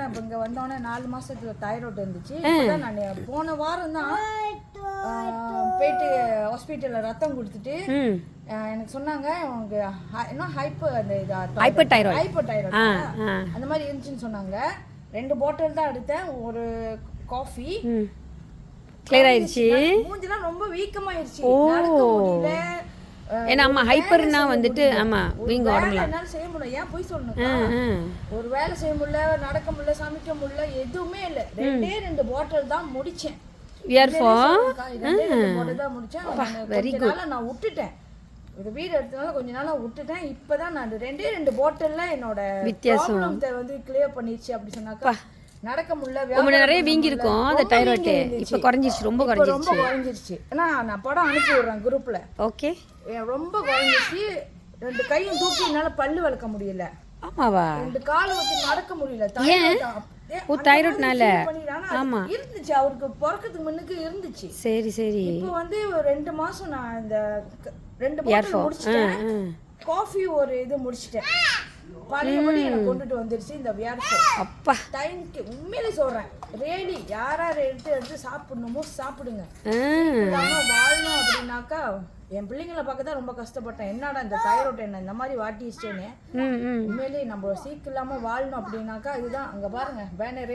தான் இப்போ இங்கே வந்தோடனே 4 மாசத்துல தைராய்டு இருந்துச்சு. இப்போதான் நான் போன வாரம் தான் போயிட்டு ஹாஸ்பிட்டலில் ரத்தம் கொடுத்துட்டு எனக்கு சொன்னாங்க உனக்கு இன்னும் ஹைப்பர் தைராய்டு அந்த மாதிரி இருந்துச்சுன்னு சொன்னாங்க. 2 பாட்டில் தான் எடுத்தேன். ஒரு காஃபி கிளியர் ஆயிடுச்சு. மூஞ்சிலாம் ரொம்ப வீக்கமாயிருச்சு. நடக்க முடியல. ஏன்னா அம்மா ஹைப்பர்னா வந்துட்டு ஆமா வீங்க உடம்புல என்னால செய்ய முடியல. ஏன் போய் சொல்லணும்? ஒரு வேலை செய்ய முடியல, நடக்க முடியல, சமைக்க முடியல, எதுவுமே இல்லை. 2 பாட்டில் தான் முடிச்சேன். Very good. நான் விட்டுட்டேன். இந்த வீடு எடுத்தனால கொஞ்ச நாளா விட்டுட்டேன். இப்பதான் நான் 2 பாட்டில்ல என்னோட ப்ராப்ளத்தை வந்து கிளியர் பண்ணிடுச்சு. அப்படி சொன்னாக்கா நடக்க முடியல, நிறைய வீங்கி இருக்கும். அந்த தைராய்டு இப்ப குறைஞ்சிருச்சு, ரொம்ப குறைஞ்சிருச்சு. ஏன்னா நான் படம் அனுப்பி விடுறேன் குரூப்ல. ஓகே, ரொம்ப குறைஞ்சிருச்சு. 2 கையும் தூக்கி என்னால பல்லு வளர்க்க முடியல. ஆமாவா? 2 காலை வச்சு நடக்க முடியல. தைராய்டுனால ஆமா இருந்துச்சு. அவருக்கு பிறக்கிறதுக்கு முன்னுக்கு இருந்துச்சு. சரி சரி. இப்போ வந்து 2 மாசம் நான் இந்த 2 பாட்டில் முடிச்சிட்டேன். காஃபி ஒரு இது முடிச்சிட்டேன். பழையபடி எனக்கு கொண்டுட்டு வந்துருச்சு இந்த வியார்ஃபோ. அப்பா டைம்க்கு உண்மையிலே சொல்றேன். ரியலி யாரார் எடுத்து சாப்பிடணுமோ சாப்பிடுங்க. வாழணும் அப்படின்னாக்கா என் பிள்ளைங்களை பார்க்க தான் ரொம்ப கஷ்டப்பட்டேன். என்னடா இந்த தைராய்டு என்ன இந்த மாதிரி வாட்டிச்சேன்னு. உண்மையிலேயே நம்ம சீக்கு இல்லாம வாழணும் அப்படின்னாக்கா இதுதான். அங்க பாருங்க பேனர்.